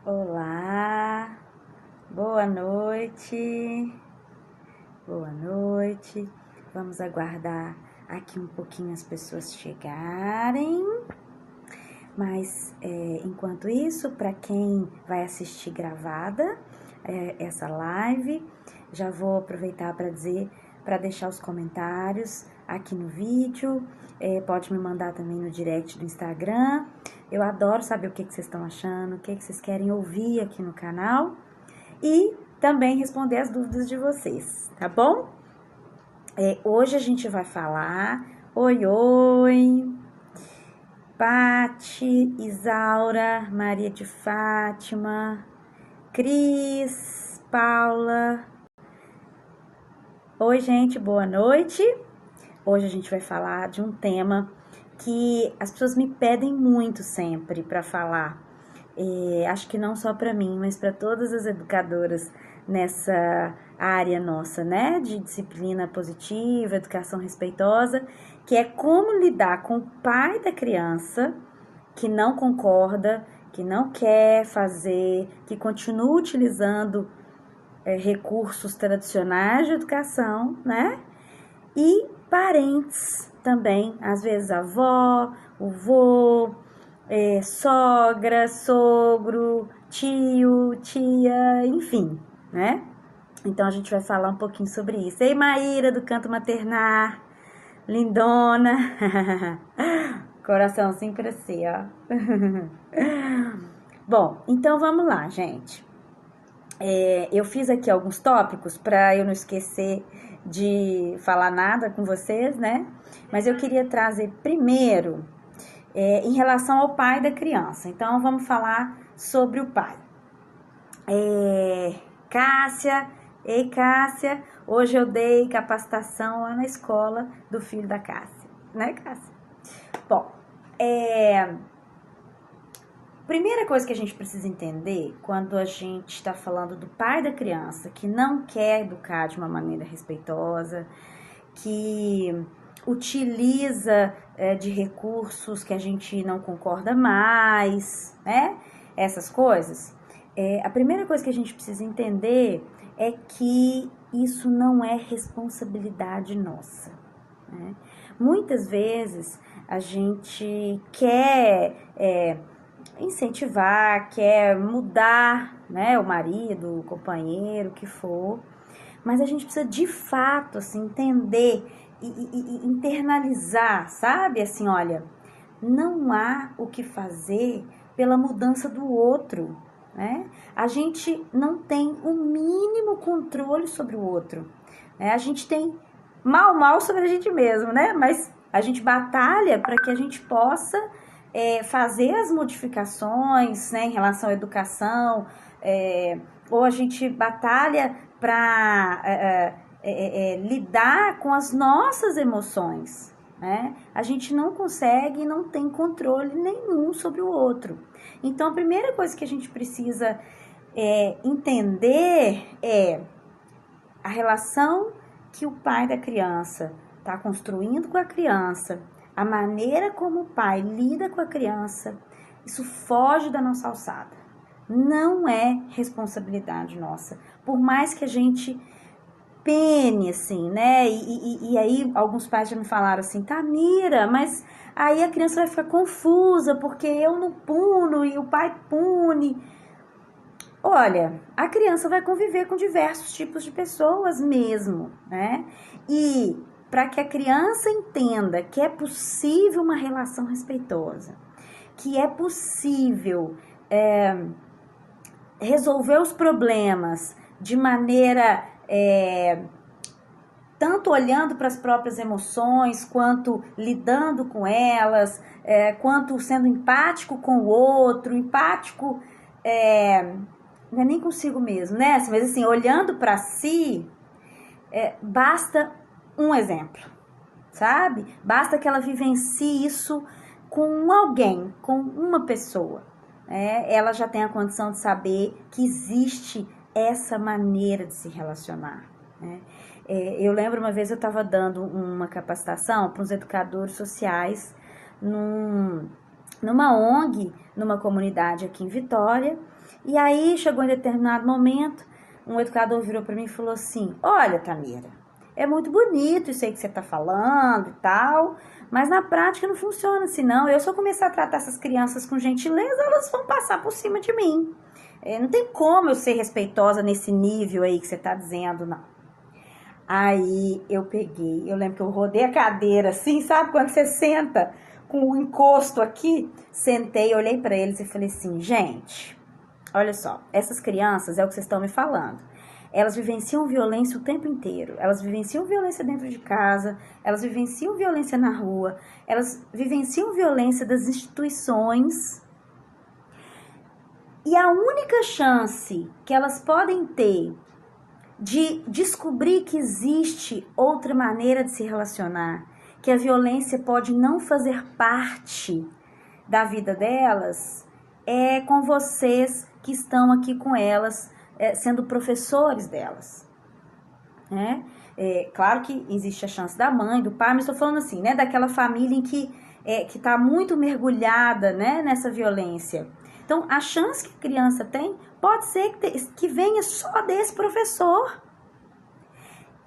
Olá, boa noite, boa noite. Vamos aguardar aqui um pouquinho as pessoas chegarem. Mas enquanto isso, para quem vai assistir gravada essa live, já vou aproveitar para deixar os comentários aqui no vídeo. Pode me mandar também no direct do Instagram. Eu adoro saber o que vocês estão achando, o que vocês querem ouvir aqui no canal. E também responder as dúvidas de vocês, tá bom? Hoje a gente vai falar... Oi! Pati, Isaura, Maria de Fátima, Cris, Paula. Oi, gente, boa noite. Hoje a gente vai falar de um tema que as pessoas me pedem muito sempre para falar. Acho que não só para mim, mas para todas as educadoras nessa área nossa, né, de disciplina positiva, educação respeitosa, que é como lidar com o pai da criança que não concorda, que não quer fazer, que continua utilizando recursos tradicionais de educação, né, e parentes também, às vezes avó, o vô, sogra, sogro, tio, tia, enfim, né? Então a gente vai falar um pouquinho sobre isso. Ei, Maíra, do Canto Maternar, lindona, coraçãozinho pra você, ó. Bom, então vamos lá, gente. Eu fiz aqui alguns tópicos para eu não esquecer de falar nada com vocês, né? Mas eu queria trazer primeiro em relação ao pai da criança. Então, vamos falar sobre o pai. Cássia, ei Cássia, hoje eu dei capacitação lá na escola do filho da Cássia, né, Cássia? Bom, primeira coisa que a gente precisa entender quando a gente está falando do pai da criança que não quer educar de uma maneira respeitosa, que utiliza de recursos que a gente não concorda mais, né? Essas coisas. A primeira coisa que a gente precisa entender é que isso não é responsabilidade nossa, né? Muitas vezes a gente quer incentivar, quer mudar, né, o marido, o companheiro, o que for, mas a gente precisa de fato, assim, entender e internalizar, sabe? Assim, olha, não há o que fazer pela mudança do outro, né? A gente não tem o mínimo controle sobre o outro, né? A gente tem mal sobre a gente mesmo, né? Mas a gente batalha para que a gente possa fazer as modificações, né, em relação à educação, ou a gente batalha para lidar com as nossas emoções, né? A gente não consegue, não tem controle nenhum sobre o outro. Então, a primeira coisa que a gente precisa entender é a relação que o pai da criança está construindo com a criança, a maneira como o pai lida com a criança, isso foge da nossa alçada. Não é responsabilidade nossa. Por mais que a gente pene, assim, né? E aí alguns pais já me falaram assim, Tamira, mas aí a criança vai ficar confusa, porque eu não puno e o pai pune. Olha, a criança vai conviver com diversos tipos de pessoas mesmo, né? E para que a criança entenda que é possível uma relação respeitosa, que é possível resolver os problemas de maneira tanto olhando para as próprias emoções, quanto lidando com elas, quanto sendo empático com o outro, empático não é nem consigo mesmo, né? Mas assim, olhando para si, basta um exemplo, sabe? Basta que ela vivencie isso com alguém, com uma pessoa. Ela já tem a condição de saber que existe essa maneira de se relacionar, né? Eu lembro uma vez eu estava dando uma capacitação para os educadores sociais numa ONG, numa comunidade aqui em Vitória. E aí chegou em determinado momento, um educador virou para mim e falou assim: olha, Tamira, é muito bonito isso aí que você está falando e tal, mas na prática não funciona assim não. Eu, se eu começar a tratar essas crianças com gentileza, elas vão passar por cima de mim. Não tem como eu ser respeitosa nesse nível aí que você está dizendo, não. Aí eu lembro que eu rodei a cadeira assim, sabe quando você senta com o encosto aqui? Sentei, olhei para eles e falei assim: gente, olha só, essas crianças, é o que vocês estão me falando, elas vivenciam violência o tempo inteiro, elas vivenciam violência dentro de casa, elas vivenciam violência na rua, elas vivenciam violência das instituições, e a única chance que elas podem ter de descobrir que existe outra maneira de se relacionar, que a violência pode não fazer parte da vida delas, é com vocês que estão aqui com elas, sendo professores delas, né? Claro que existe a chance da mãe, do pai, mas estou falando assim, né, daquela família em que está muito mergulhada, né, nessa violência. Então, a chance que a criança tem pode ser que venha só desse professor.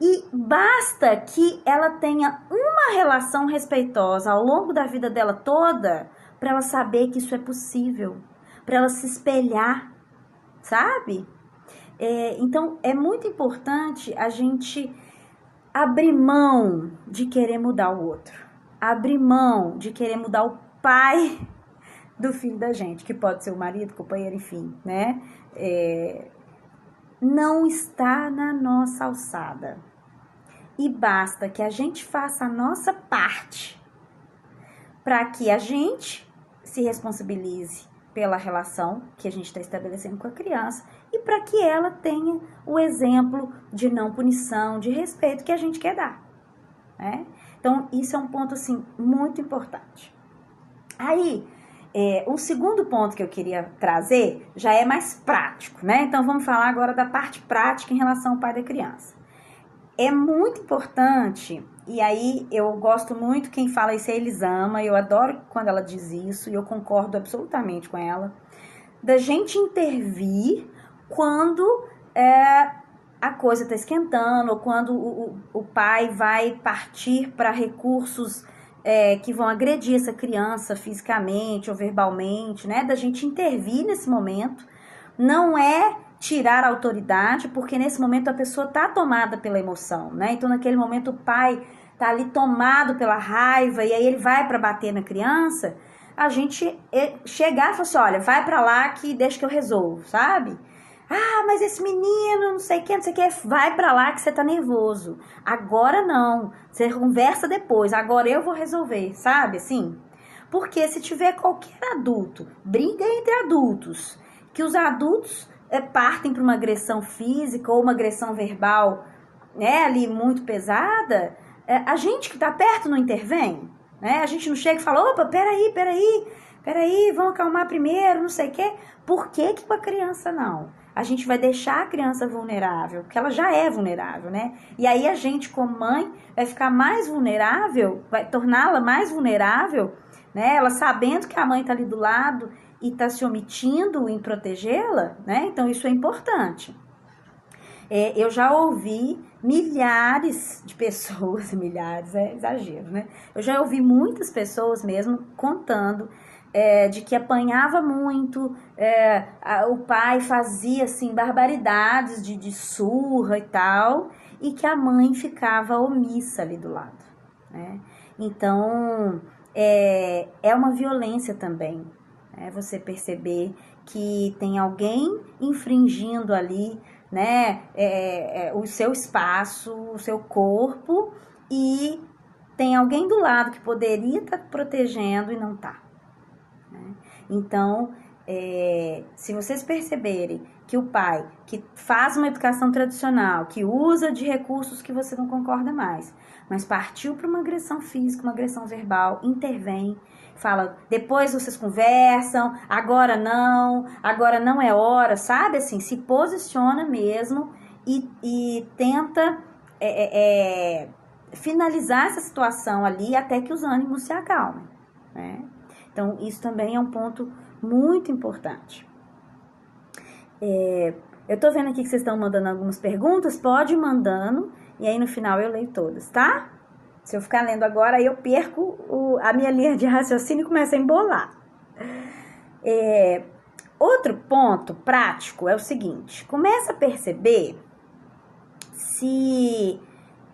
E basta que ela tenha uma relação respeitosa ao longo da vida dela toda para ela saber que isso é possível, para ela se espelhar, sabe? Então, é muito importante a gente abrir mão de querer mudar o outro, abrir mão de querer mudar o pai do filho da gente, que pode ser o marido, companheiro, enfim, né? Não está na nossa alçada. E basta que a gente faça a nossa parte para que a gente se responsabilize pela relação que a gente está estabelecendo com a criança e para que ela tenha o exemplo de não punição, de respeito que a gente quer dar, né? Então, isso é um ponto, assim, muito importante. Aí, o segundo ponto que eu queria trazer já é mais prático, né? Então, vamos falar agora da parte prática em relação ao pai da criança. É muito importante, e aí eu gosto muito, quem fala isso é a Elisama, eu adoro quando ela diz isso, e eu concordo absolutamente com ela, da gente intervir quando a coisa está esquentando, ou quando o pai vai partir para recursos que vão agredir essa criança fisicamente ou verbalmente, né? Da gente intervir nesse momento. Não é tirar a autoridade, porque nesse momento a pessoa está tomada pela emoção, né? Então, naquele momento, o pai está ali tomado pela raiva, e aí ele vai para bater na criança. A gente chegar e falar assim: olha, vai para lá que deixa que eu resolvo, sabe? Ah, mas esse menino, não sei o que, vai pra lá que você tá nervoso. Agora não, você conversa depois, agora eu vou resolver, sabe, assim? Porque se tiver qualquer adulto, briga entre adultos, que os adultos partem para uma agressão física ou uma agressão verbal, né, ali muito pesada, a gente que tá perto não intervém, né? A gente não chega e fala: opa, peraí, vamos acalmar primeiro, não sei o quê. Por que com a criança não? A gente vai deixar a criança vulnerável, porque ela já é vulnerável, né? E aí a gente, como mãe, vai ficar mais vulnerável, vai torná-la mais vulnerável, né? Ela sabendo que a mãe tá ali do lado e tá se omitindo em protegê-la, né? Então isso é importante. Eu já ouvi milhares de pessoas, milhares é exagero, né? Eu já ouvi muitas pessoas mesmo contando de que apanhava muito, o pai fazia assim barbaridades de surra e tal, e que a mãe ficava omissa ali do lado, né? Então, é uma violência também, né? Você perceber que tem alguém infringindo ali, né, o seu espaço, o seu corpo, e tem alguém do lado que poderia estar protegendo e não está. Então, se vocês perceberem que o pai que faz uma educação tradicional, que usa de recursos que você não concorda mais, mas partiu para uma agressão física, uma agressão verbal, intervém, fala: depois vocês conversam, agora não é hora, sabe? Assim, se posiciona mesmo e tenta finalizar essa situação ali até que os ânimos se acalmem, né? Então, isso também é um ponto muito importante. Eu tô vendo aqui que vocês estão mandando algumas perguntas, pode ir mandando, e aí no final eu leio todas, tá? Se eu ficar lendo agora, aí eu perco a minha linha de raciocínio e começo a embolar. Outro ponto prático é o seguinte, começa a perceber se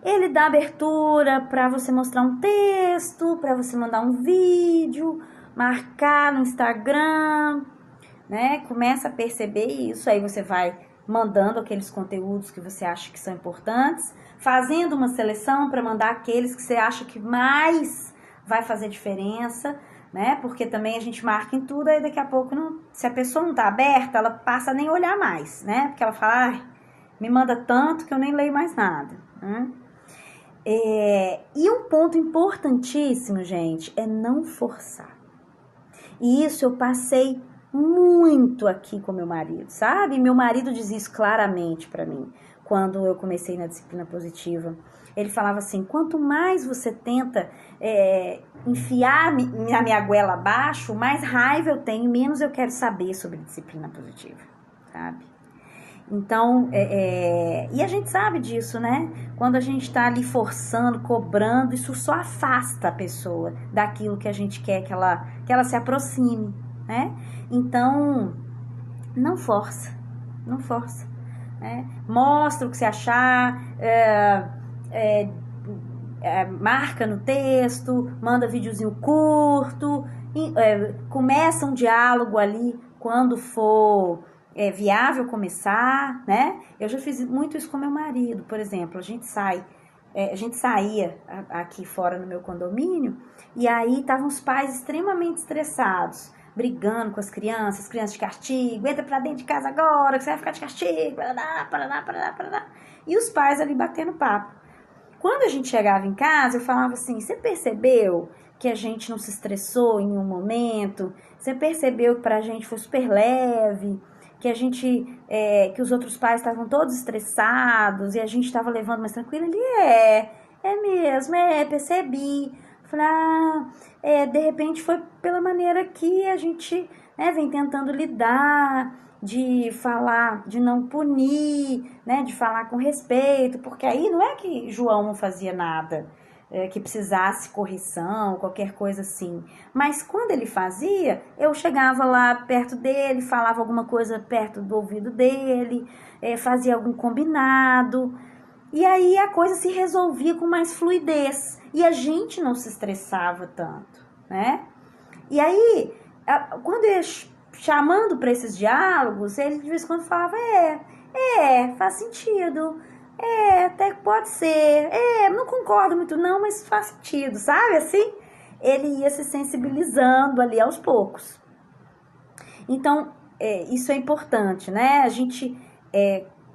ele dá abertura para você mostrar um texto, para você mandar um vídeo, marcar no Instagram, né? Começa a perceber isso, aí você vai mandando aqueles conteúdos que você acha que são importantes, fazendo uma seleção para mandar aqueles que você acha que mais vai fazer diferença, né? Porque também a gente marca em tudo, aí daqui a pouco, se a pessoa não tá aberta, ela passa a nem olhar mais, né? Porque ela fala, me manda tanto que eu nem leio mais nada, né? E um ponto importantíssimo, gente, é não forçar. E isso eu passei muito aqui com meu marido, sabe? Meu marido dizia isso claramente para mim, quando eu comecei na disciplina positiva. Ele falava assim, quanto mais você tenta enfiar a minha goela abaixo, mais raiva eu tenho, menos eu quero saber sobre disciplina positiva, sabe? Então, e a gente sabe disso, né? Quando a gente tá ali forçando, cobrando, isso só afasta a pessoa daquilo que a gente quer que ela se aproxime, né? Então, não força, né? Mostra o que você achar, marca no texto, manda videozinho curto, começa um diálogo ali quando for viável começar, né? Eu já fiz muito isso com meu marido, por exemplo, a gente saía aqui fora no meu condomínio e aí estavam os pais extremamente estressados, brigando com as crianças de castigo, entra pra dentro de casa agora, que você vai ficar de castigo, parará. E os pais ali batendo papo. Quando a gente chegava em casa, eu falava assim, você percebeu que a gente não se estressou em um momento? Você percebeu que pra gente foi super leve? Que a gente, que os outros pais estavam todos estressados e a gente estava levando mais tranquilo? Ele, é mesmo, percebi. Falei, de repente foi pela maneira que a gente vem tentando lidar, de falar, de não punir, né, de falar com respeito, porque aí não é que João não fazia nada, que precisasse correção, qualquer coisa assim. Mas quando ele fazia, eu chegava lá perto dele, falava alguma coisa perto do ouvido dele, fazia algum combinado, e aí a coisa se resolvia com mais fluidez, e a gente não se estressava tanto, né? E aí, quando eu ia chamando para esses diálogos, ele de vez em quando falava, faz sentido, até que pode ser, não concordo muito não, mas faz sentido, sabe, assim? Ele ia se sensibilizando ali aos poucos. Então, isso é importante, né? A gente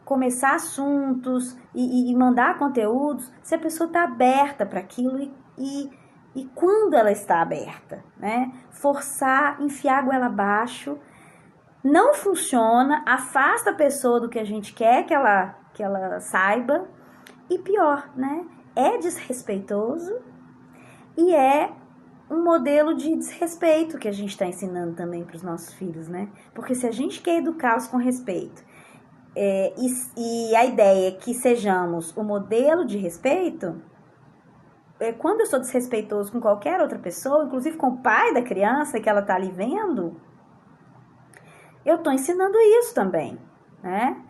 começar assuntos e mandar conteúdos, se a pessoa está aberta para aquilo e quando ela está aberta, né? Forçar, enfiar a goela abaixo, não funciona, afasta a pessoa do que a gente quer que ela saiba, e pior, né? É desrespeitoso e é um modelo de desrespeito que a gente está ensinando também para os nossos filhos, né? Porque se a gente quer educá-los com respeito, e a ideia é que sejamos o modelo de respeito, quando eu sou desrespeitoso com qualquer outra pessoa, inclusive com o pai da criança que ela está ali vendo, eu estou ensinando isso também, né?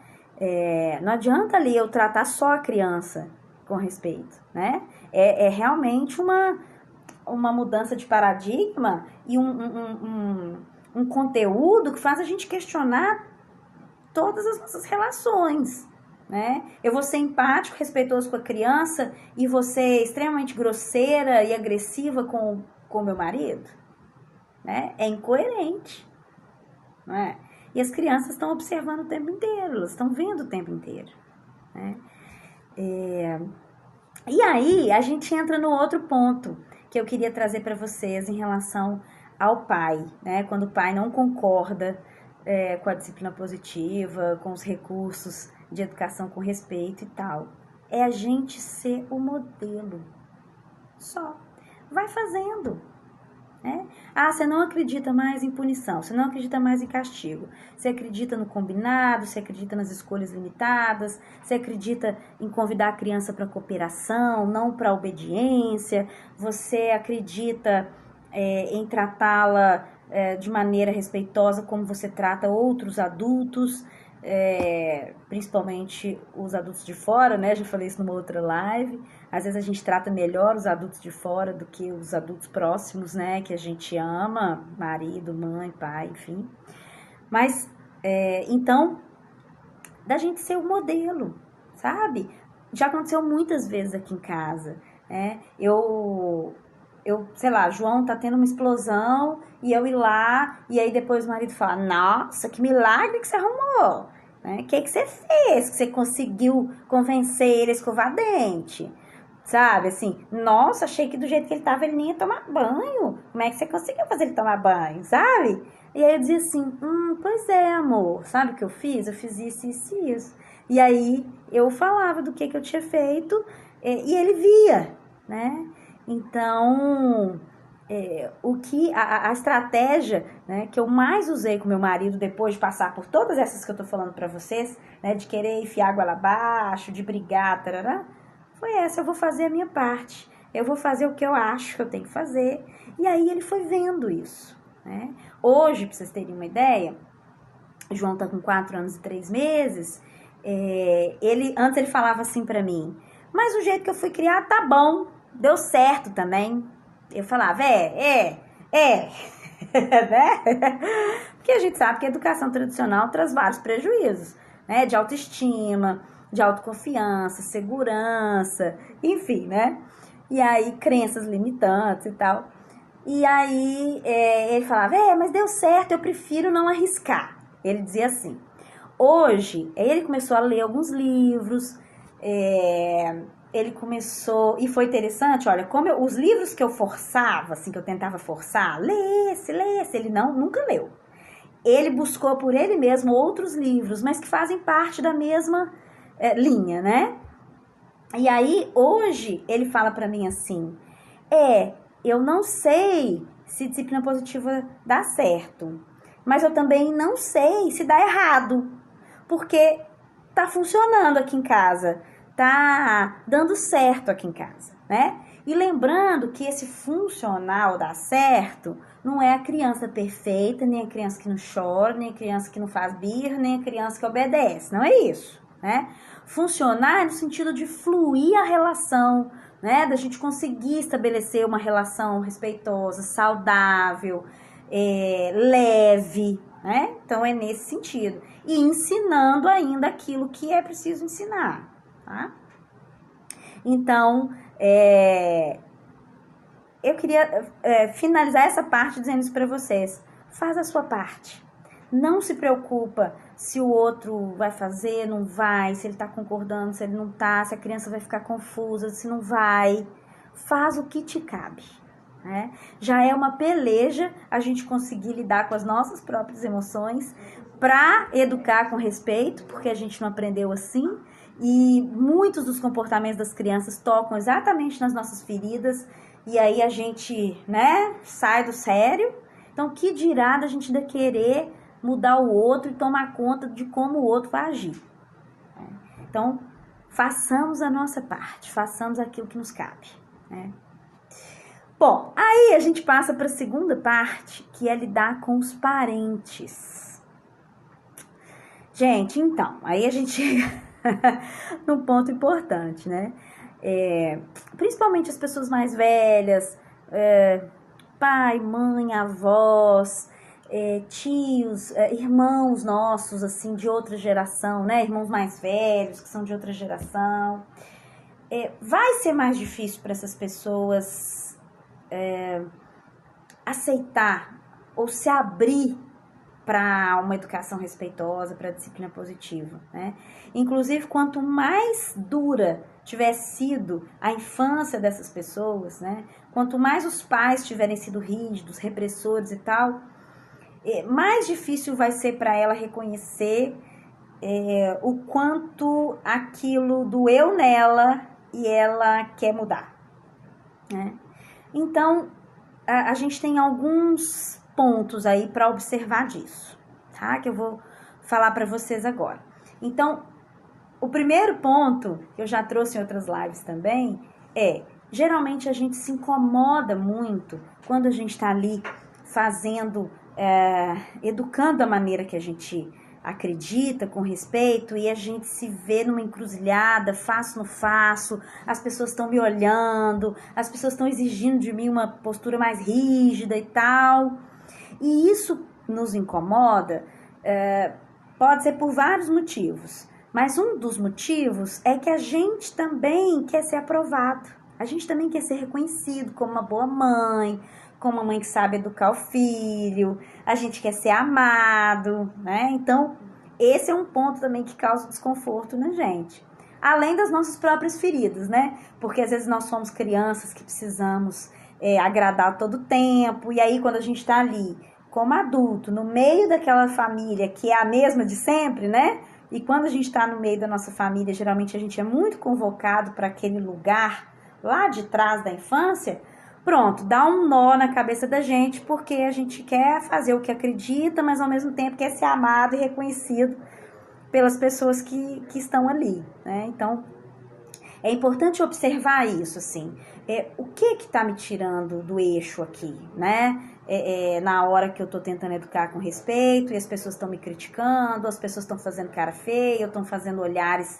Não adianta ali eu tratar só a criança com respeito, né? É realmente uma mudança de paradigma e um conteúdo que faz a gente questionar todas as nossas relações, né? Eu vou ser empático, respeitoso com a criança e vou ser extremamente grosseira e agressiva com meu marido, né? É incoerente, não é? E as crianças estão observando o tempo inteiro, elas estão vendo o tempo inteiro, né? E aí a gente entra no outro ponto que eu queria trazer para vocês em relação ao pai, né? Quando o pai não concorda com a disciplina positiva, com os recursos de educação com respeito e tal. É a gente ser o modelo. Só. Vai fazendo. né? Ah, você não acredita mais em punição, você não acredita mais em castigo. Você acredita no combinado, você acredita nas escolhas limitadas, você acredita em convidar a criança para cooperação, não para obediência, você acredita em tratá-la de maneira respeitosa como você trata outros adultos, principalmente os adultos de fora, né? Já falei isso numa outra live. Às vezes a gente trata melhor os adultos de fora do que os adultos próximos, né? Que a gente ama, marido, mãe, pai, enfim. Mas, então, da gente ser o modelo, sabe? Já aconteceu muitas vezes aqui em casa, né? Sei lá, João tá tendo uma explosão e eu ir lá e aí depois o marido fala, nossa, que milagre que você arrumou, né? Que você fez, que você conseguiu convencer ele a escovar dente, sabe? Assim, nossa, achei que do jeito que ele tava ele nem ia tomar banho, como é que você conseguiu fazer ele tomar banho, sabe? E aí eu dizia assim, pois é, amor, sabe o que eu fiz? Eu fiz isso, isso e isso. E aí eu falava do que eu tinha feito e ele via, né? Então, a estratégia, né, que eu mais usei com meu marido depois de passar por todas essas que eu tô falando pra vocês, né, de querer enfiar água lá abaixo, de brigar, tarará, foi essa, eu vou fazer a minha parte, eu vou fazer o que eu acho que eu tenho que fazer, e aí ele foi vendo isso, né. Hoje, pra vocês terem uma ideia, o João tá com 4 anos e 3 meses, antes ele falava assim pra mim, mas o jeito que eu fui criar tá bom, deu certo também. Eu falava, né? Porque a gente sabe que a educação tradicional traz vários prejuízos, né? De autoestima, de autoconfiança, segurança, enfim, né? E aí, crenças limitantes e tal. E aí, ele falava, mas deu certo, eu prefiro não arriscar. Ele dizia assim. Hoje, ele começou a ler alguns livros, ele começou, e foi interessante, olha, os livros que eu forçava, assim, que eu tentava forçar, lê-se, ele nunca leu. Ele buscou por ele mesmo outros livros, mas que fazem parte da mesma linha, né? E aí, hoje, ele fala pra mim assim, eu não sei se disciplina positiva dá certo, mas eu também não sei se dá errado, porque tá funcionando aqui em casa, tá dando certo aqui em casa, né? E lembrando que esse funcional dar certo não é a criança perfeita, nem a criança que não chora, nem a criança que não faz birra, nem a criança que obedece, não é isso, né? Funcionar é no sentido de fluir a relação, né? Da gente conseguir estabelecer uma relação respeitosa, saudável, leve, né? Então é nesse sentido. E ensinando ainda aquilo que é preciso ensinar, tá? Então, eu queria finalizar essa parte dizendo isso para vocês. Faz a sua parte. Não se preocupa se o outro vai fazer, não vai, se ele tá concordando, se ele não tá, se a criança vai ficar confusa, se não vai. Faz o que te cabe. Né? Já é uma peleja a gente conseguir lidar com as nossas próprias emoções para educar com respeito, porque a gente não aprendeu assim, e muitos dos comportamentos das crianças tocam exatamente nas nossas feridas, e aí a gente, né, sai do sério. Então, que dirá da gente ainda querer mudar o outro e tomar conta de como o outro vai agir? Então, façamos a nossa parte, façamos aquilo que nos cabe, né? Bom, aí a gente passa para a segunda parte, que é lidar com os parentes. Gente, então, aí a gente chega num ponto importante, né? Principalmente as pessoas mais velhas, pai, mãe, avós, tios, irmãos nossos, assim, de outra geração, né? Irmãos mais velhos, que são de outra geração. Vai ser mais difícil para essas pessoas aceitar ou se abrir para uma educação respeitosa, para a disciplina positiva, né? Inclusive, quanto mais dura tiver sido a infância dessas pessoas, né? Quanto mais os pais tiverem sido rígidos, repressores e tal, mais difícil vai ser para ela reconhecer o quanto aquilo doeu nela e ela quer mudar, né? Então, a gente tem alguns pontos aí para observar disso, tá? Que eu vou falar para vocês agora. Então, o primeiro ponto, que eu já trouxe em outras lives também, geralmente a gente se incomoda muito quando a gente está ali fazendo, educando da maneira que a gente acredita, com respeito, e a gente se vê numa encruzilhada, faço, não faço, as pessoas estão me olhando, as pessoas estão exigindo de mim uma postura mais rígida e tal, e isso nos incomoda, pode ser por vários motivos, mas um dos motivos é que a gente também quer ser aprovado, a gente também quer ser reconhecido como uma boa mãe, como uma mãe que sabe educar o filho, a gente quer ser amado, né? Então, esse é um ponto também que causa desconforto na gente. Além das nossas próprias feridas, né? Porque às vezes nós somos crianças que precisamos agradar todo o tempo, e aí quando a gente tá ali, como adulto, no meio daquela família que é a mesma de sempre, né? E quando a gente tá no meio da nossa família, geralmente a gente é muito convocado para aquele lugar lá de trás da infância. Pronto, dá um nó na cabeça da gente, porque a gente quer fazer o que acredita, mas ao mesmo tempo quer ser amado e reconhecido pelas pessoas que estão ali, né? Então, é importante observar isso, assim, o que está me tirando do eixo aqui, né? Na hora que eu estou tentando educar com respeito e as pessoas estão me criticando, as pessoas estão fazendo cara feia, estão fazendo olhares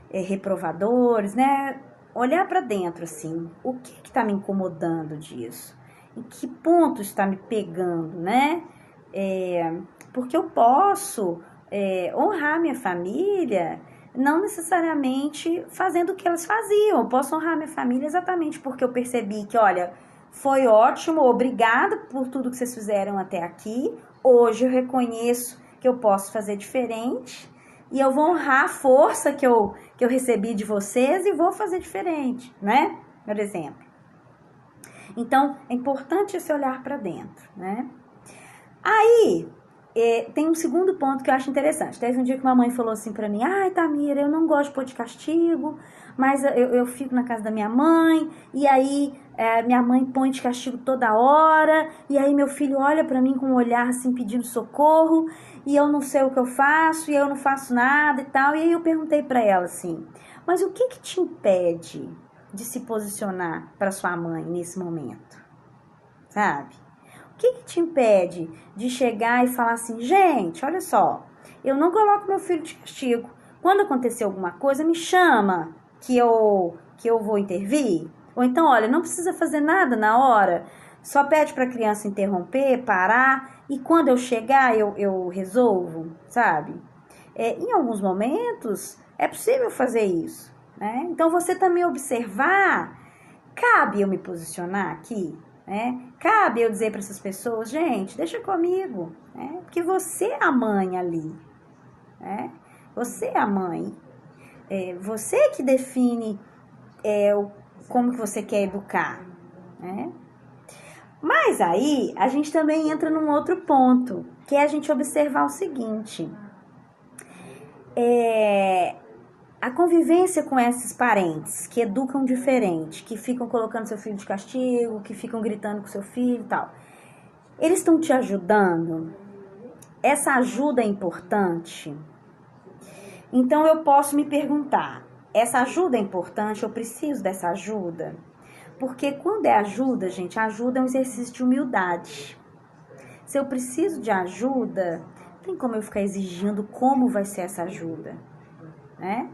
reprovadores, né? Olhar para dentro, assim, o que está me incomodando disso? Em que ponto está me pegando, né? Porque eu posso honrar minha família, não necessariamente fazendo o que elas faziam. Eu posso honrar minha família exatamente porque eu percebi que, olha, foi ótimo, obrigada por tudo que vocês fizeram até aqui. Hoje eu reconheço que eu posso fazer diferente. E eu vou honrar a força que eu recebi de vocês e vou fazer diferente, né? Por exemplo. Então, é importante esse olhar para dentro, né? Aí, tem um segundo ponto que eu acho interessante. Teve um dia que uma mãe falou assim para mim: ai, Tamira, eu não gosto de pôr de castigo, mas eu fico na casa da minha mãe, e aí minha mãe põe de castigo toda hora, e aí meu filho olha para mim com um olhar assim pedindo socorro, e eu não sei o que eu faço, e eu não faço nada e tal. E aí eu perguntei para ela assim: mas o que te impede de se posicionar para sua mãe nesse momento? Sabe? O que te impede de chegar e falar assim: gente, olha só, eu não coloco meu filho de castigo. Quando acontecer alguma coisa, me chama que eu vou intervir. Ou então, olha, não precisa fazer nada na hora. Só pede para a criança interromper, parar. E quando eu chegar, eu resolvo, sabe? Em alguns momentos, é possível fazer isso, né? Então, você também observar, cabe eu me posicionar aqui? Cabe eu dizer para essas pessoas: gente, deixa comigo, porque você é a mãe ali, você é a mãe, você que define como que você quer educar, Mas aí a gente também entra num outro ponto, que é a gente observar o seguinte: a convivência com esses parentes que educam diferente, que ficam colocando seu filho de castigo, que ficam gritando com seu filho e tal, eles estão te ajudando? Essa ajuda é importante? Então eu posso me perguntar: essa ajuda é importante? Eu preciso dessa ajuda? Porque quando é ajuda, gente, ajuda é um exercício de humildade. Se eu preciso de ajuda, não tem como eu ficar exigindo como vai ser essa ajuda, né?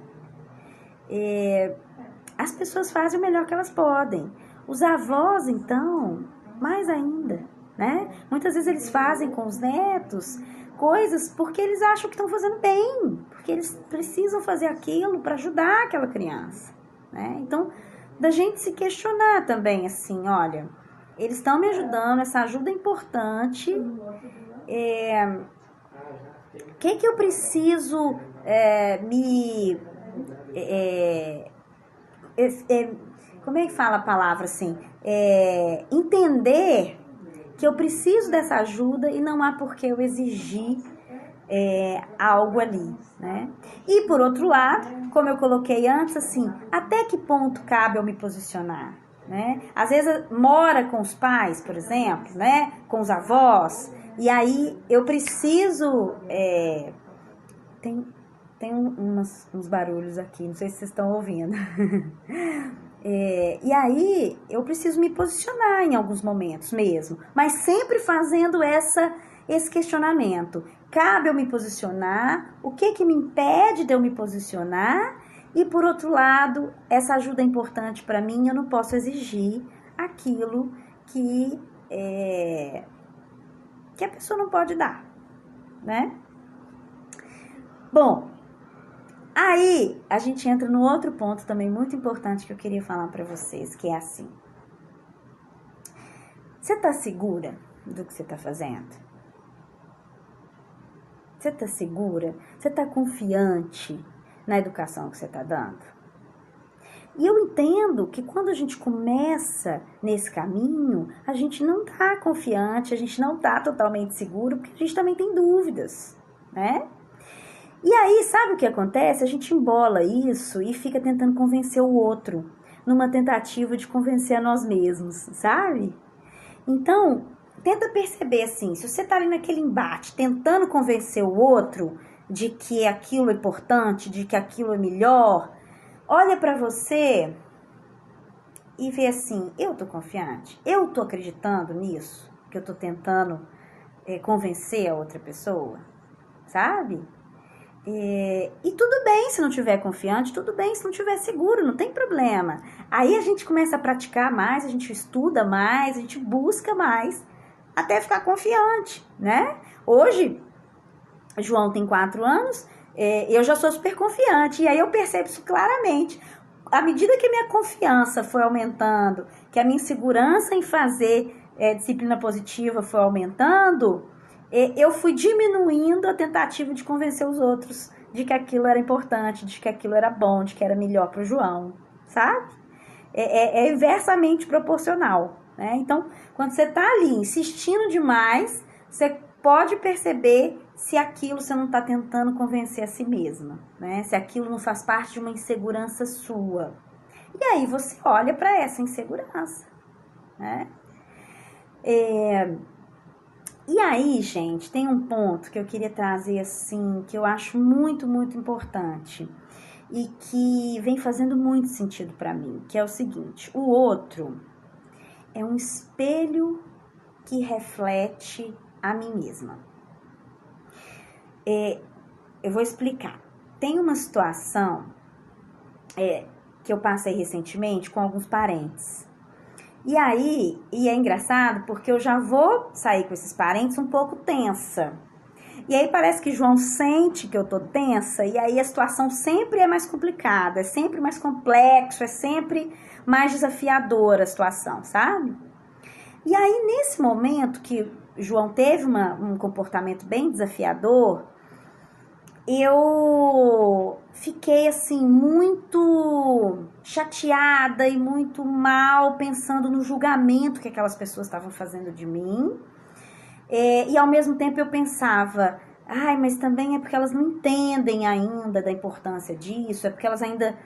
As pessoas fazem o melhor que elas podem. Os avós, então, mais ainda, né? Muitas vezes eles fazem com os netos coisas porque eles acham que estão fazendo bem, porque eles precisam fazer aquilo para ajudar aquela criança, né? Então, da gente se questionar também, assim, olha, eles estão me ajudando, essa ajuda é importante, o que eu preciso como é que fala a palavra assim? Entender que eu preciso dessa ajuda e não há por que eu exigir algo ali, né? E por outro lado, como eu coloquei antes, assim, até que ponto cabe eu me posicionar? né? Às vezes mora com os pais, por exemplo, né? Com os avós, e aí eu preciso... Tem uns barulhos aqui, não sei se vocês estão ouvindo. E aí eu preciso me posicionar em alguns momentos mesmo, mas sempre fazendo esse questionamento. Cabe eu me posicionar? O que me impede de eu me posicionar? E por outro lado, essa ajuda é importante para mim, eu não posso exigir aquilo que a pessoa não pode dar, né? Bom, aí a gente entra no outro ponto também muito importante que eu queria falar para vocês, que é assim. Você tá segura do que você tá fazendo? Você tá segura? Você tá confiante na educação que você tá dando? E eu entendo que quando a gente começa nesse caminho, a gente não tá confiante, a gente não tá totalmente seguro, porque a gente também tem dúvidas, né? E aí, sabe o que acontece? A gente embola isso e fica tentando convencer o outro, numa tentativa de convencer a nós mesmos, sabe? Então, tenta perceber assim, se você tá ali naquele embate, tentando convencer o outro de que aquilo é importante, de que aquilo é melhor, olha pra você e vê assim, eu tô confiante? Eu tô acreditando nisso? Que eu tô tentando convencer a outra pessoa? Sabe? E tudo bem se não tiver confiante, tudo bem se não tiver seguro, não tem problema. Aí a gente começa a praticar mais, a gente estuda mais, a gente busca mais, até ficar confiante, né? Hoje, João tem 4 anos, eu já sou super confiante, e aí eu percebo isso claramente. À medida que a minha confiança foi aumentando, que a minha segurança em fazer disciplina positiva foi aumentando, eu fui diminuindo a tentativa de convencer os outros de que aquilo era importante, de que aquilo era bom, de que era melhor para o João, sabe? É inversamente proporcional, né? Então, quando você está ali insistindo demais, você pode perceber se aquilo você não está tentando convencer a si mesma, né? Se aquilo não faz parte de uma insegurança sua. E aí você olha para essa insegurança, né? E aí, gente, tem um ponto que eu queria trazer assim, que eu acho muito, muito importante e que vem fazendo muito sentido para mim, que é o seguinte: o outro é um espelho que reflete a mim mesma. Eu vou explicar. Tem uma situação que eu passei recentemente com alguns parentes. E aí, é engraçado porque eu já vou sair com esses parentes um pouco tensa. E aí parece que João sente que eu tô tensa, e aí a situação sempre é mais complicada, é sempre mais complexo, é sempre mais desafiadora a situação, sabe? E aí nesse momento que João teve um comportamento bem desafiador, eu fiquei assim muito chateada e muito mal, pensando no julgamento que aquelas pessoas estavam fazendo de mim. E ao mesmo tempo eu pensava, mas também é porque elas não entendem ainda da importância disso, é porque elas ainda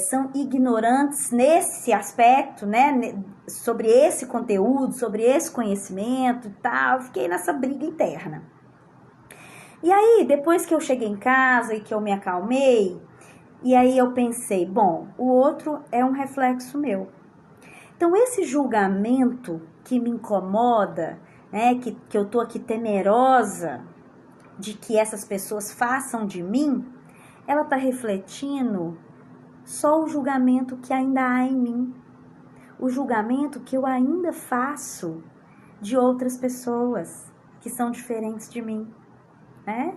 são ignorantes nesse aspecto, né, sobre esse conteúdo, sobre esse conhecimento e tal. Eu fiquei nessa briga interna. E aí, depois que eu cheguei em casa e que eu me acalmei, e aí eu pensei, bom, o outro é um reflexo meu. Então, esse julgamento que me incomoda, né, que eu tô aqui temerosa de que essas pessoas façam de mim, ela tá refletindo só o julgamento que ainda há em mim. O julgamento que eu ainda faço de outras pessoas que são diferentes de mim, né?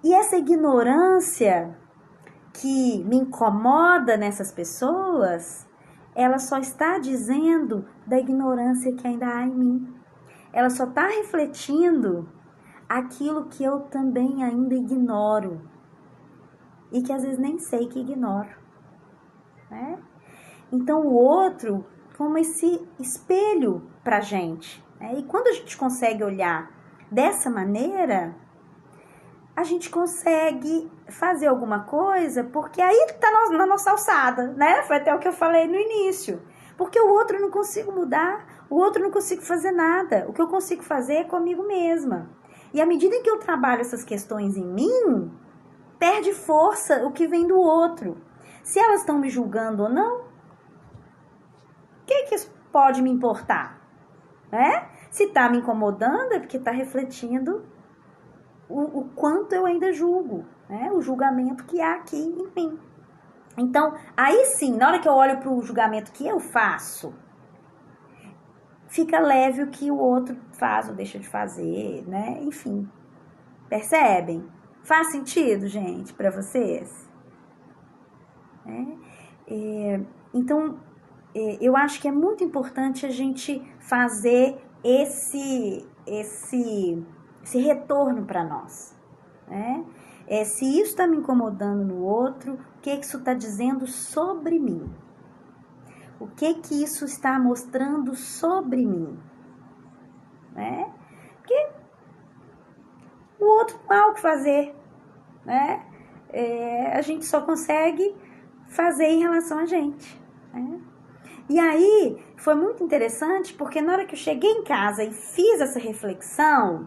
E essa ignorância que me incomoda nessas pessoas, ela só está dizendo da ignorância que ainda há em mim. Ela só está refletindo aquilo que eu também ainda ignoro e que às vezes nem sei que ignoro, né? Então o outro como esse espelho pra gente, né? E quando a gente consegue olhar dessa maneira, a gente consegue fazer alguma coisa, porque aí tá na nossa alçada, né? Foi até o que eu falei no início. Porque o outro eu não consigo mudar, o outro eu não consigo fazer nada. O que eu consigo fazer é comigo mesma. E à medida em que eu trabalho essas questões em mim, perde força o que vem do outro. Se elas estão me julgando ou não, o que isso pode me importar? Né? Se está me incomodando, é porque está refletindo o quanto eu ainda julgo, né? O julgamento que há aqui em mim. Então, aí sim, na hora que eu olho para o julgamento que eu faço, fica leve o que o outro faz ou deixa de fazer, né? Enfim, percebem? Faz sentido, gente, para vocês? Então, eu acho que é muito importante a gente fazer esse retorno para nós, né? Se isso está me incomodando no outro, o que isso está dizendo sobre mim? O que isso está mostrando sobre mim? Né? Porque o outro não há o que fazer, né? A gente só consegue fazer em relação a gente, né? E aí, foi muito interessante, porque na hora que eu cheguei em casa e fiz essa reflexão,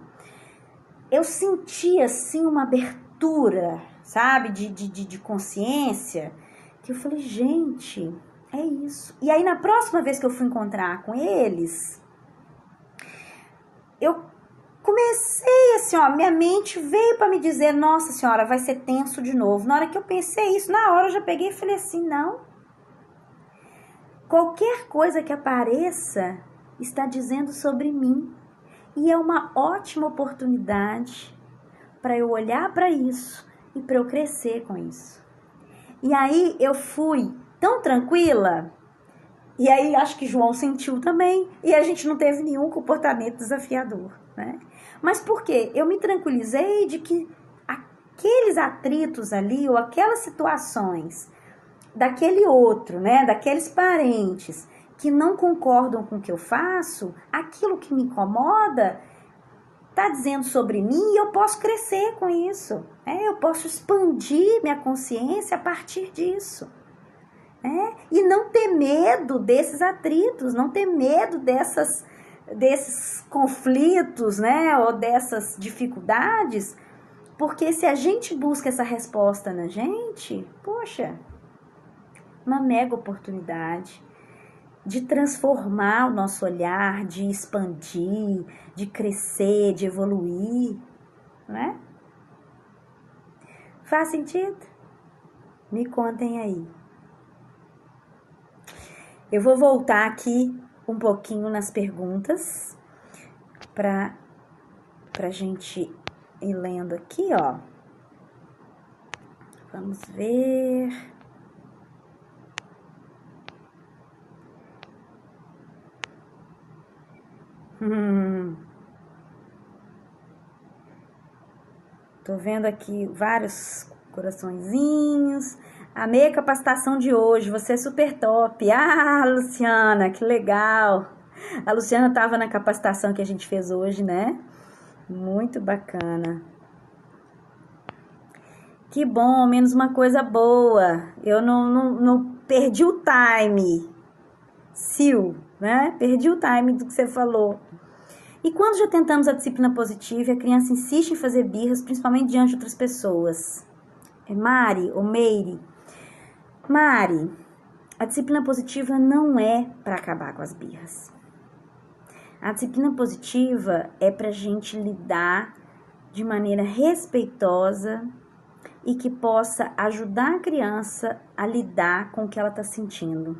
eu senti, assim, uma abertura, sabe, de consciência, que eu falei, gente, é isso. E aí, na próxima vez que eu fui encontrar com eles, eu comecei assim, ó, minha mente veio para me dizer, nossa senhora, vai ser tenso de novo. Na hora que eu pensei isso, na hora eu já peguei e falei assim, não. Qualquer coisa que apareça está dizendo sobre mim. E é uma ótima oportunidade para eu olhar para isso e para eu crescer com isso. E aí eu fui tão tranquila, e aí acho que João sentiu também, e a gente não teve nenhum comportamento desafiador, né? Mas por quê? Eu me tranquilizei de que aqueles atritos ali, ou aquelas situações daquele outro, né, daqueles parentes que não concordam com o que eu faço, aquilo que me incomoda está dizendo sobre mim e eu posso crescer com isso. Eu posso expandir minha consciência a partir disso. E não ter medo desses atritos, não ter medo desses conflitos, né, ou dessas dificuldades, porque se a gente busca essa resposta na gente, poxa, uma mega oportunidade de transformar o nosso olhar, de expandir, de crescer, de evoluir, né? Faz sentido? Me contem aí. Eu vou voltar aqui um pouquinho nas perguntas pra gente ir lendo aqui, ó. Vamos ver. Tô vendo aqui vários coraçõezinhos. Amei a capacitação de hoje, você é super top. Ah, Luciana, que legal. A Luciana estava na capacitação que a gente fez hoje, né? Muito bacana. Que bom, menos uma coisa boa. Eu não perdi o time. Sil, né? Perdi o time do que você falou. E quando já tentamos a disciplina positiva, a criança insiste em fazer birras, principalmente diante de outras pessoas. Mari ou Meire? Mari, a disciplina positiva não é para acabar com as birras. A disciplina positiva é para a gente lidar de maneira respeitosa e que possa ajudar a criança a lidar com o que ela está sentindo.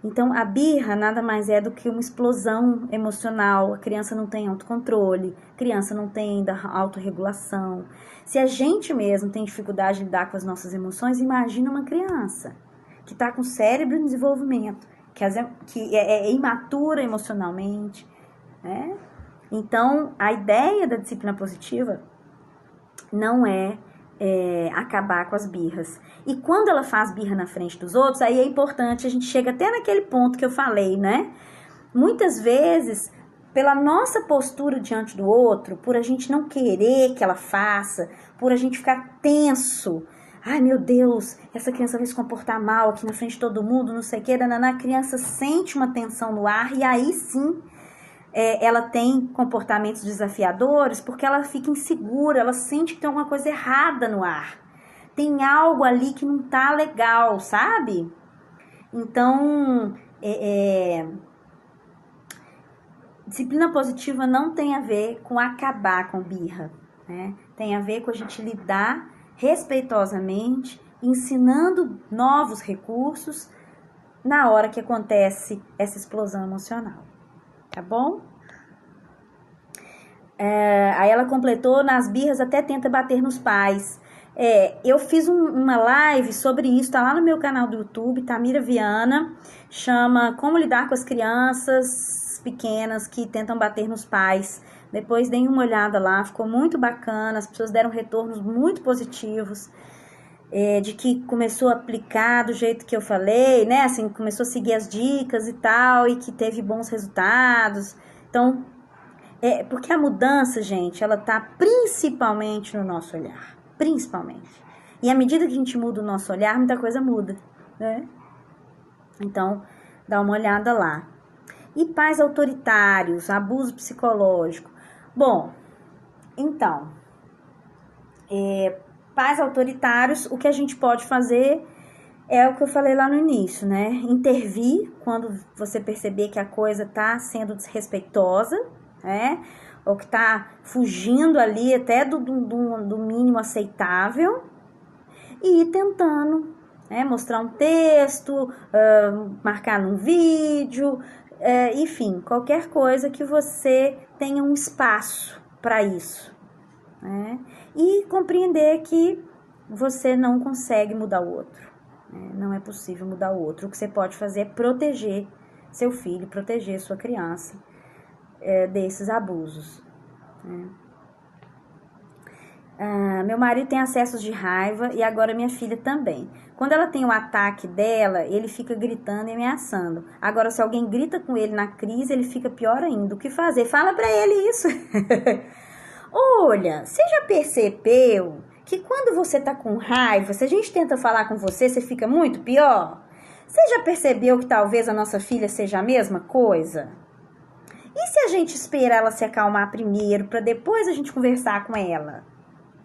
Então, a birra nada mais é do que uma explosão emocional. A criança não tem autocontrole, a criança não tem ainda autorregulação. Se a gente mesmo tem dificuldade de lidar com as nossas emoções, imagina uma criança que está com o cérebro em desenvolvimento, que é imatura emocionalmente, né? Então, a ideia da disciplina positiva não é acabar com as birras. E quando ela faz birra na frente dos outros, aí é importante, a gente chega até naquele ponto que eu falei, né? Muitas vezes, pela nossa postura diante do outro, por a gente não querer que ela faça, por a gente ficar tenso, ai meu Deus, essa criança vai se comportar mal aqui na frente de todo mundo, não sei o que, a criança sente uma tensão no ar e aí sim ela tem comportamentos desafiadores porque ela fica insegura, ela sente que tem alguma coisa errada no ar. Tem algo ali que não tá legal, sabe? Então, disciplina positiva não tem a ver com acabar com birra, né? Tem a ver com a gente lidar respeitosamente, ensinando novos recursos na hora que acontece essa explosão emocional, tá bom? Aí ela completou, nas birras até tenta bater nos pais. Eu fiz uma live sobre isso, tá lá no meu canal do YouTube, Tamira Viana, chama Como Lidar com as Crianças Pequenas que Tentam Bater nos Pais. Depois deem uma olhada lá, ficou muito bacana, as pessoas deram retornos muito positivos, de que começou a aplicar do jeito que eu falei, né, assim, começou a seguir as dicas e tal, e que teve bons resultados. Então, porque a mudança, gente, ela tá principalmente no nosso olhar. Principalmente. E à medida que a gente muda o nosso olhar, muita coisa muda, né? Então, dá uma olhada lá. E pais autoritários, abuso psicológico. Bom, então, pais autoritários, o que a gente pode fazer é o que eu falei lá no início, né? Intervir quando você perceber que a coisa tá sendo desrespeitosa, né? Ou que tá fugindo ali até do mínimo aceitável, e ir tentando, né? Mostrar um texto, marcar num vídeo, enfim, qualquer coisa que você tenha um espaço para isso, né? E compreender que você não consegue mudar o outro, né? Não é possível mudar o outro. O que você pode fazer é proteger seu filho, proteger sua criança desses abusos, né? Meu marido tem acessos de raiva e agora minha filha também. Quando ela tem um ataque dela, ele fica gritando e ameaçando. Agora, se alguém grita com ele na crise, ele fica pior ainda. O que fazer? Fala pra ele isso. Olha, você já percebeu que quando você tá com raiva, se a gente tenta falar com você, você fica muito pior? Você já percebeu que talvez a nossa filha seja a mesma coisa? E se a gente esperar ela se acalmar primeiro, para depois a gente conversar com ela?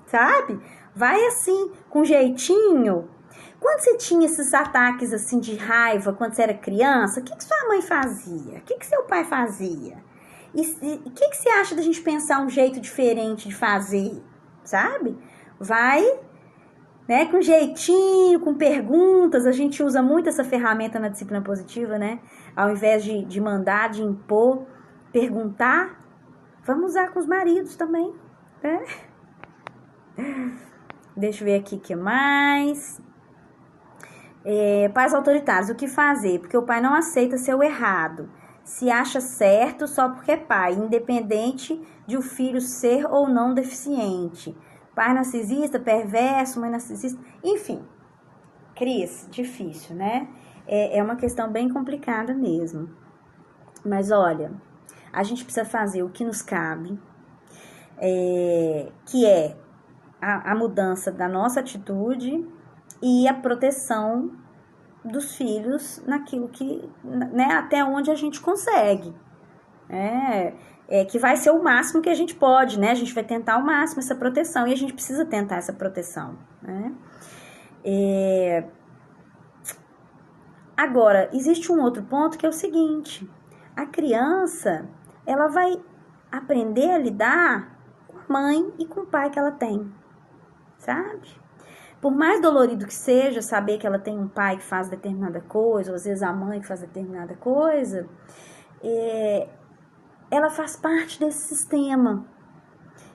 Sabe? Vai assim, com jeitinho. Quando você tinha esses ataques assim de raiva, quando você era criança, o que sua mãe fazia? O que seu pai fazia? E o que você acha da gente pensar um jeito diferente de fazer? Sabe? Vai, né, com jeitinho, com perguntas. A gente usa muito essa ferramenta na disciplina positiva, né? Ao invés de mandar, de impor, perguntar. Vamos usar com os maridos também, né? Deixa eu ver aqui o que mais. Pais autoritários, o que fazer? Porque o pai não aceita ser o errado. Se acha certo só porque é pai, independente de o filho ser ou não deficiente. Pai narcisista, perverso, mãe narcisista, enfim. Cris, difícil, né? É uma questão bem complicada mesmo. Mas olha, a gente precisa fazer o que nos cabe, que é a mudança da nossa atitude e a proteção dos filhos naquilo que, né, até onde a gente consegue. Que vai ser o máximo que a gente pode, né? A gente vai tentar ao máximo essa proteção e a gente precisa tentar essa proteção, né? Agora, existe um outro ponto que é o seguinte: a criança, ela vai aprender a lidar com a mãe e com o pai que ela tem, sabe? Por mais dolorido que seja saber que ela tem um pai que faz determinada coisa, ou às vezes a mãe que faz determinada coisa, ela faz parte desse sistema.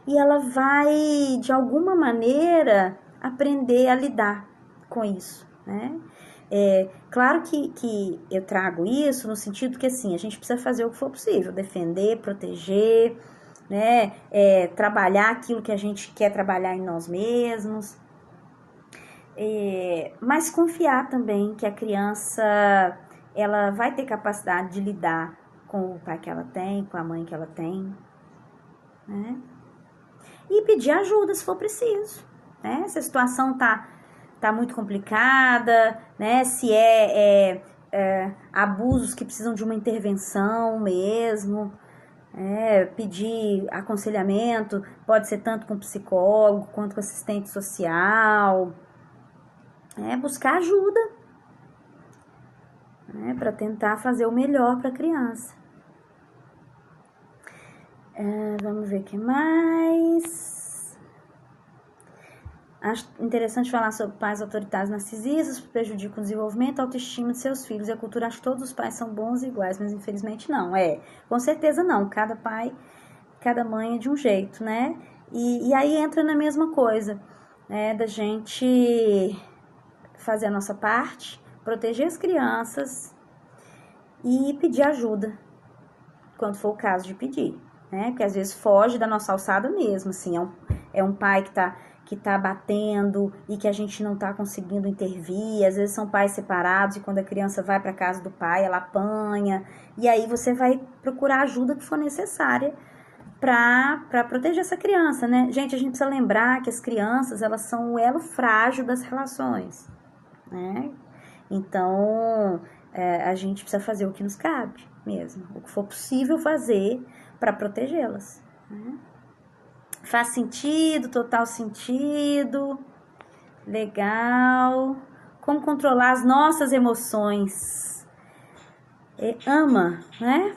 E ela vai, de alguma maneira, aprender a lidar com isso, né? Claro que eu trago isso no sentido que, assim, a gente precisa fazer o que for possível, defender, proteger, né? Trabalhar aquilo que a gente quer trabalhar em nós mesmos, mas confiar também que a criança, ela vai ter capacidade de lidar com o pai que ela tem, com a mãe que ela tem, né? E pedir ajuda se for preciso, né? Se a situação tá tá muito complicada, né? Se abusos que precisam de uma intervenção mesmo, pedir aconselhamento, pode ser tanto com psicólogo quanto com assistente social, buscar ajuda, para tentar fazer o melhor para a criança. Vamos ver o que mais. Acho interessante falar sobre pais autoritários narcisistas, que prejudicam o desenvolvimento e a autoestima de seus filhos. E a cultura acha que todos os pais são bons e iguais, mas infelizmente não. Com certeza não. Cada pai, cada mãe é de um jeito, né? E aí entra na mesma coisa, da gente fazer a nossa parte, proteger as crianças e pedir ajuda, quando for o caso de pedir, né? Porque às vezes foge da nossa alçada mesmo, assim, é um pai que tá batendo e que a gente não tá conseguindo intervir. Às vezes são pais separados e quando a criança vai para casa do pai, ela apanha. E aí você vai procurar a ajuda que for necessária para proteger essa criança, né? Gente, a gente precisa lembrar que as crianças, elas são o elo frágil das relações, né? Então, a gente precisa fazer o que nos cabe mesmo, o que for possível fazer para protegê-las, né? Faz sentido, total sentido, legal. Como controlar as nossas emoções? Ama, né?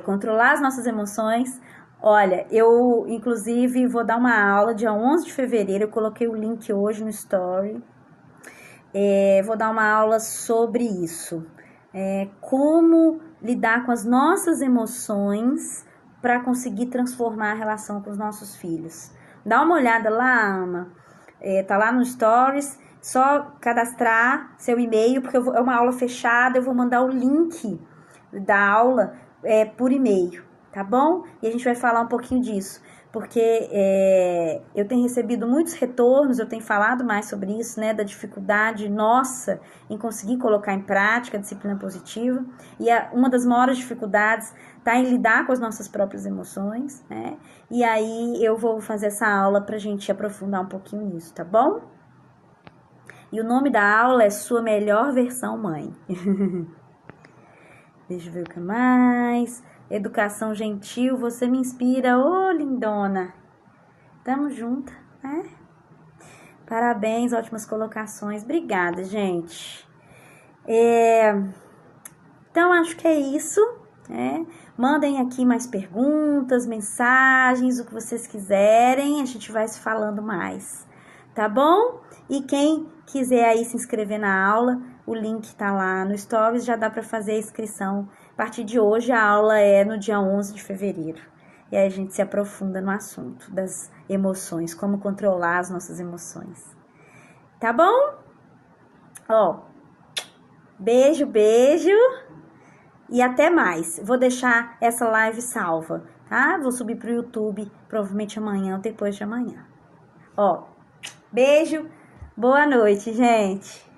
Controlar as nossas emoções. Olha, eu inclusive vou dar uma aula dia 11 de fevereiro, eu coloquei o link hoje no story. Vou dar uma aula sobre isso. Como lidar com as nossas emoções para conseguir transformar a relação com os nossos filhos. Dá uma olhada lá, Ama. Tá lá no Stories. Só cadastrar seu e-mail, porque é uma aula fechada. Eu vou mandar o link da aula por e-mail, tá bom? E a gente vai falar um pouquinho disso. Porque eu tenho recebido muitos retornos, eu tenho falado mais sobre isso, né, da dificuldade nossa em conseguir colocar em prática a disciplina positiva, e uma das maiores dificuldades está em lidar com as nossas próprias emoções, né, e aí eu vou fazer essa aula pra gente aprofundar um pouquinho nisso, tá bom? E o nome da aula é Sua Melhor Versão Mãe. Deixa eu ver o que mais. Educação gentil, você me inspira, lindona. Tamo junto, né? Parabéns, ótimas colocações. Obrigada, gente. Então, acho que é isso, né? Mandem aqui mais perguntas, mensagens, o que vocês quiserem. A gente vai se falando mais, tá bom? E quem quiser aí se inscrever na aula, o link tá lá no Stories, já dá para fazer a inscrição. A partir de hoje, a aula é no dia 11 de fevereiro. E aí a gente se aprofunda no assunto das emoções, como controlar as nossas emoções. Tá bom? Beijo, beijo. E até mais. Vou deixar essa live salva, tá? Vou subir pro YouTube, provavelmente amanhã ou depois de amanhã. Beijo. Boa noite, gente.